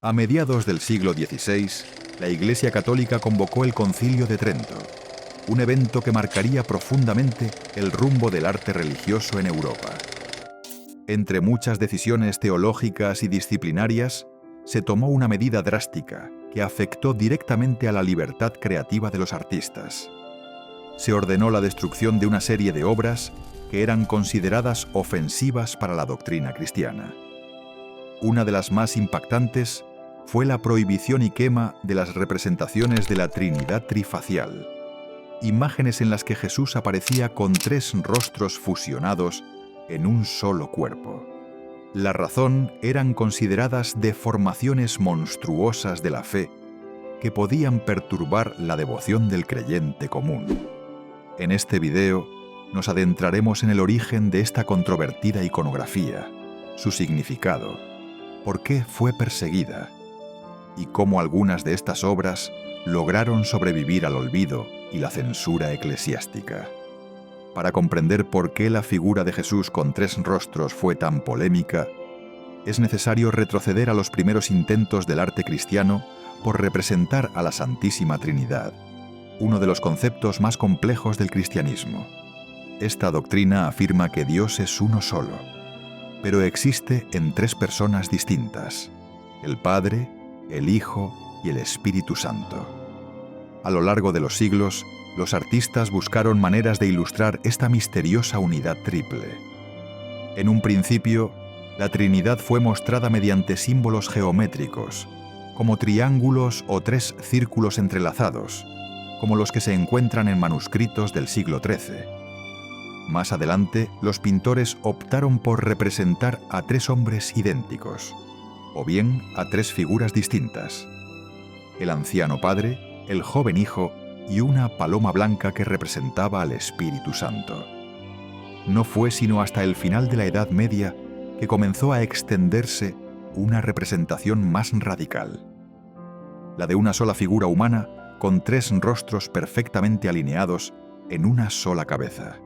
A mediados del siglo XVI, la Iglesia Católica convocó el Concilio de Trento, un evento que marcaría profundamente el rumbo del arte religioso en Europa. Entre muchas decisiones teológicas y disciplinarias, se tomó una medida drástica que afectó directamente a la libertad creativa de los artistas. Se ordenó la destrucción de una serie de obras que eran consideradas ofensivas para la doctrina cristiana. Una de las más impactantes fue la prohibición y quema de las representaciones de la Trinidad trifacial, imágenes en las que Jesús aparecía con 3 rostros fusionados en un solo cuerpo. La razón eran consideradas deformaciones monstruosas de la fe que podían perturbar la devoción del creyente común. En este video nos adentraremos en el origen de esta controvertida iconografía, su significado, por qué fue perseguida y cómo algunas de estas obras lograron sobrevivir al olvido y la censura eclesiástica. Para comprender por qué la figura de Jesús con 3 rostros fue tan polémica, es necesario retroceder a los primeros intentos del arte cristiano por representar a la Santísima Trinidad, uno de los conceptos más complejos del cristianismo. Esta doctrina afirma que Dios es uno solo, pero existe en 3 personas distintas: el Padre, el Hijo y el Espíritu Santo. A lo largo de los siglos, los artistas buscaron maneras de ilustrar esta misteriosa unidad triple. En un principio, la Trinidad fue mostrada mediante símbolos geométricos, como triángulos o 3 círculos entrelazados, como los que se encuentran en manuscritos del siglo XIII. Más adelante, los pintores optaron por representar a 3 hombres idénticos, o bien a 3 figuras distintas: el anciano Padre, el joven Hijo y una paloma blanca que representaba al Espíritu Santo. No fue sino hasta el final de la Edad Media que comenzó a extenderse una representación más radical: la de una sola figura humana con 3 rostros perfectamente alineados en una sola cabeza.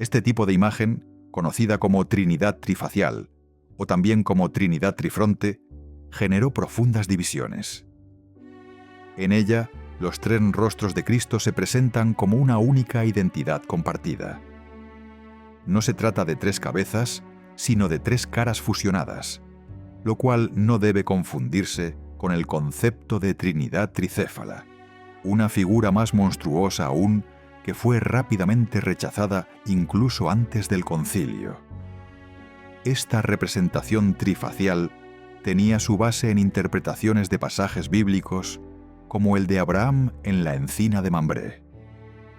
Este tipo de imagen, conocida como Trinidad trifacial o también como Trinidad trifronte, generó profundas divisiones. En ella, los 3 rostros de Cristo se presentan como una única identidad compartida. No se trata de 3 cabezas, sino de 3 caras fusionadas, lo cual no debe confundirse con el concepto de Trinidad tricéfala, una figura más monstruosa aún que fue rápidamente rechazada incluso antes del concilio. Esta representación trifacial tenía su base en interpretaciones de pasajes bíblicos como el de Abraham en la encina de Mambré,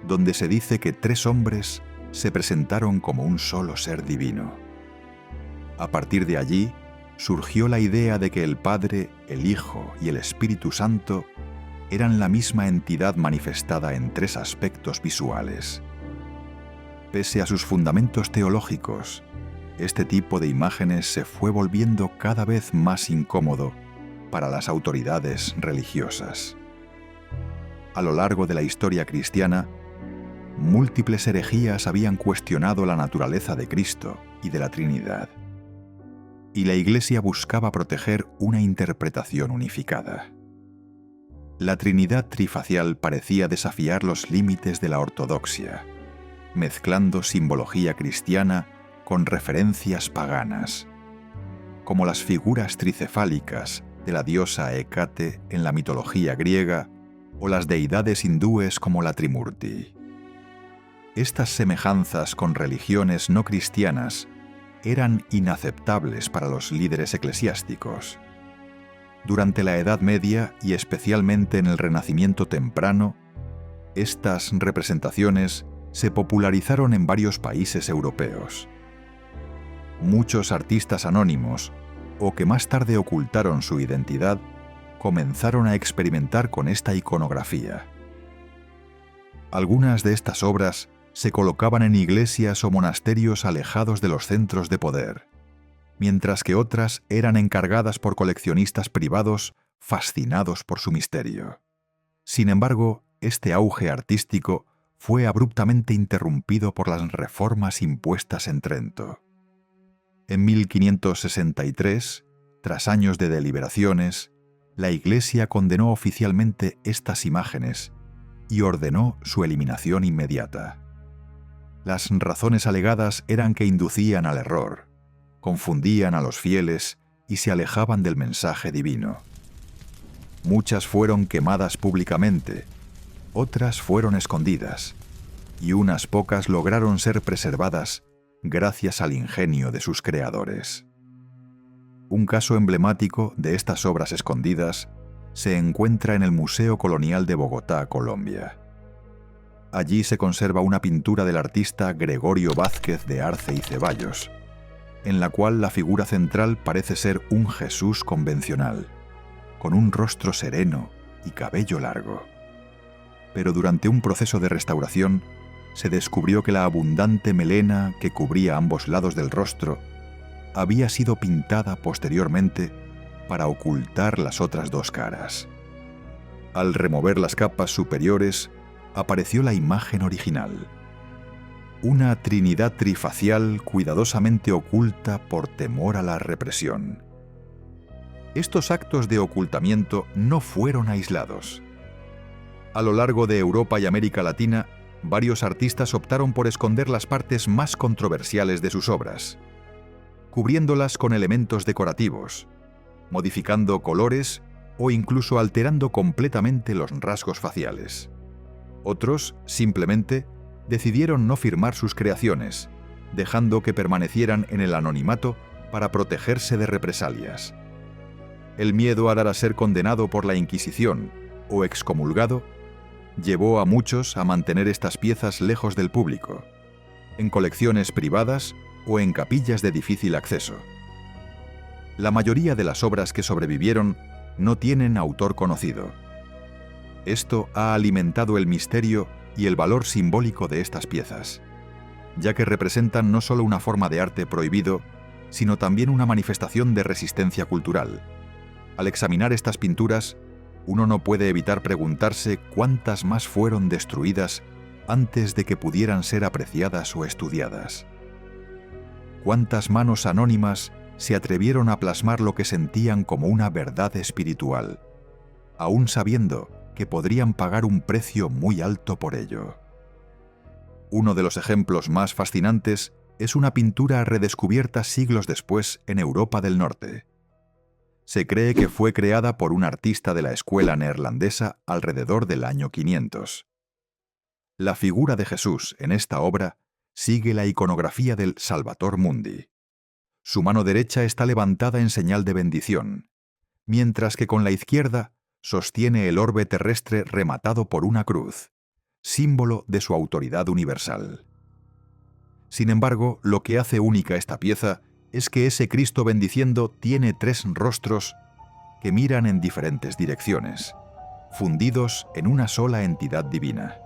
donde se dice que 3 hombres se presentaron como un solo ser divino. A partir de allí, surgió la idea de que el Padre, el Hijo y el Espíritu Santo eran la misma entidad manifestada en 3 aspectos visuales. Pese a sus fundamentos teológicos, este tipo de imágenes se fue volviendo cada vez más incómodo para las autoridades religiosas. A lo largo de la historia cristiana, múltiples herejías habían cuestionado la naturaleza de Cristo y de la Trinidad, y la Iglesia buscaba proteger una interpretación unificada. La Trinidad trifacial parecía desafiar los límites de la ortodoxia, mezclando simbología cristiana con referencias paganas, como las figuras tricefálicas de la diosa Hécate en la mitología griega o las deidades hindúes como la Trimurti. Estas semejanzas con religiones no cristianas eran inaceptables para los líderes eclesiásticos. Durante la Edad Media y especialmente en el Renacimiento temprano, estas representaciones se popularizaron en varios países europeos. Muchos artistas anónimos, o que más tarde ocultaron su identidad, comenzaron a experimentar con esta iconografía. Algunas de estas obras se colocaban en iglesias o monasterios alejados de los centros de poder, mientras que otras eran encargadas por coleccionistas privados fascinados por su misterio. Sin embargo, este auge artístico fue abruptamente interrumpido por las reformas impuestas en Trento. En 1563, tras años de deliberaciones, la Iglesia condenó oficialmente estas imágenes y ordenó su eliminación inmediata. Las razones alegadas eran que inducían al error, confundían a los fieles y se alejaban del mensaje divino. Muchas fueron quemadas públicamente, otras fueron escondidas, y unas pocas lograron ser preservadas gracias al ingenio de sus creadores. Un caso emblemático de estas obras escondidas se encuentra en el Museo Colonial de Bogotá, Colombia. Allí se conserva una pintura del artista Gregorio Vázquez de Arce y Ceballos, en la cual la figura central parece ser un Jesús convencional, con un rostro sereno y cabello largo. Pero durante un proceso de restauración, se descubrió que la abundante melena que cubría ambos lados del rostro había sido pintada posteriormente para ocultar las otras dos caras. Al remover las capas superiores, apareció la imagen original. Una trinidad trifacial cuidadosamente oculta por temor a la represión. Estos actos de ocultamiento no fueron aislados. A lo largo de Europa y América Latina, varios artistas optaron por esconder las partes más controversiales de sus obras, cubriéndolas con elementos decorativos, modificando colores o incluso alterando completamente los rasgos faciales. Otros, simplemente, decidieron no firmar sus creaciones, dejando que permanecieran en el anonimato para protegerse de represalias. El miedo a dar a ser condenado por la Inquisición o excomulgado llevó a muchos a mantener estas piezas lejos del público, en colecciones privadas o en capillas de difícil acceso. La mayoría de las obras que sobrevivieron no tienen autor conocido. Esto ha alimentado el misterio y el valor simbólico de estas piezas, ya que representan no solo una forma de arte prohibido, sino también una manifestación de resistencia cultural. Al examinar estas pinturas, uno no puede evitar preguntarse cuántas más fueron destruidas antes de que pudieran ser apreciadas o estudiadas. ¿Cuántas manos anónimas se atrevieron a plasmar lo que sentían como una verdad espiritual, aún sabiendo que podrían pagar un precio muy alto por ello? Uno de los ejemplos más fascinantes es una pintura redescubierta siglos después en Europa del Norte. Se cree que fue creada por un artista de la escuela neerlandesa alrededor del año 500. La figura de Jesús en esta obra sigue la iconografía del Salvator Mundi. Su mano derecha está levantada en señal de bendición, mientras que con la izquierda sostiene el orbe terrestre rematado por una cruz, símbolo de su autoridad universal. Sin embargo, lo que hace única esta pieza es que ese Cristo bendiciendo tiene tres rostros que miran en diferentes direcciones, fundidos en una sola entidad divina.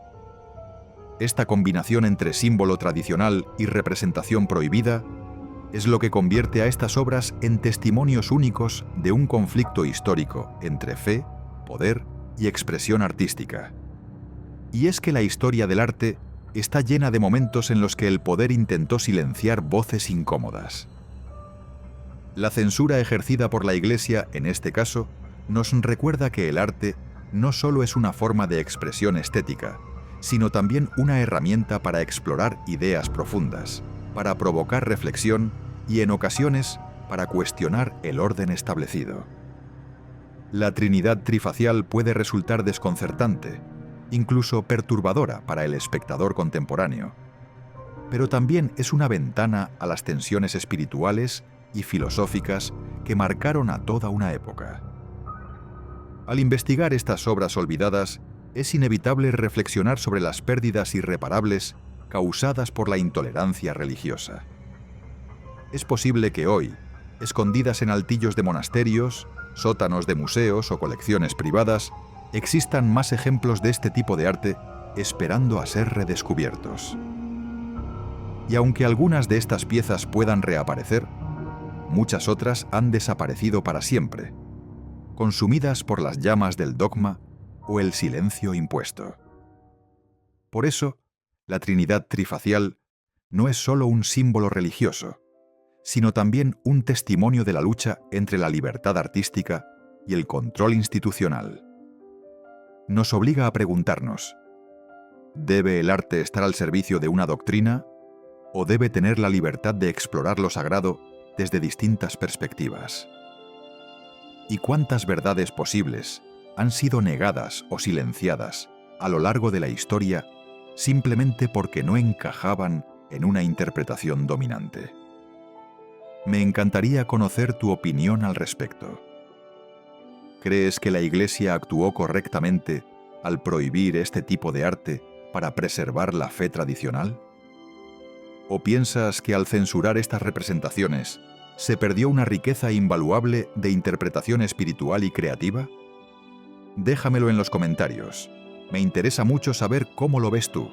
Esta combinación entre símbolo tradicional y representación prohibida es lo que convierte a estas obras en testimonios únicos de un conflicto histórico entre fe, poder y expresión artística. Y es que la historia del arte está llena de momentos en los que el poder intentó silenciar voces incómodas. La censura ejercida por la Iglesia, en este caso, nos recuerda que el arte no solo es una forma de expresión estética, sino también una herramienta para explorar ideas profundas, para provocar reflexión y, en ocasiones, para cuestionar el orden establecido. La Trinidad trifacial puede resultar desconcertante, incluso perturbadora para el espectador contemporáneo, pero también es una ventana a las tensiones espirituales y filosóficas que marcaron a toda una época. Al investigar estas obras olvidadas, es inevitable reflexionar sobre las pérdidas irreparables causadas por la intolerancia religiosa. Es posible que hoy, escondidas en altillos de monasterios, sótanos de museos o colecciones privadas, existan más ejemplos de este tipo de arte esperando a ser redescubiertos. Y aunque algunas de estas piezas puedan reaparecer, muchas otras han desaparecido para siempre, consumidas por las llamas del dogma o el silencio impuesto. Por eso, la Trinidad trifacial no es solo un símbolo religioso, sino también un testimonio de la lucha entre la libertad artística y el control institucional. Nos obliga a preguntarnos: ¿debe el arte estar al servicio de una doctrina o debe tener la libertad de explorar lo sagrado desde distintas perspectivas? ¿Y cuántas verdades posibles han sido negadas o silenciadas a lo largo de la historia simplemente porque no encajaban en una interpretación dominante? Me encantaría conocer tu opinión al respecto. ¿Crees que la Iglesia actuó correctamente al prohibir este tipo de arte para preservar la fe tradicional? ¿O piensas que al censurar estas representaciones se perdió una riqueza invaluable de interpretación espiritual y creativa? Déjamelo en los comentarios. Me interesa mucho saber cómo lo ves tú.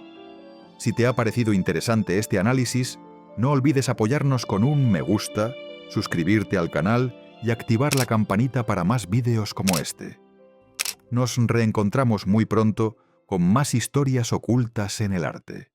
Si te ha parecido interesante este análisis, no olvides apoyarnos con un me gusta, suscribirte al canal y activar la campanita para más vídeos como este. Nos reencontramos muy pronto con más historias ocultas en el arte.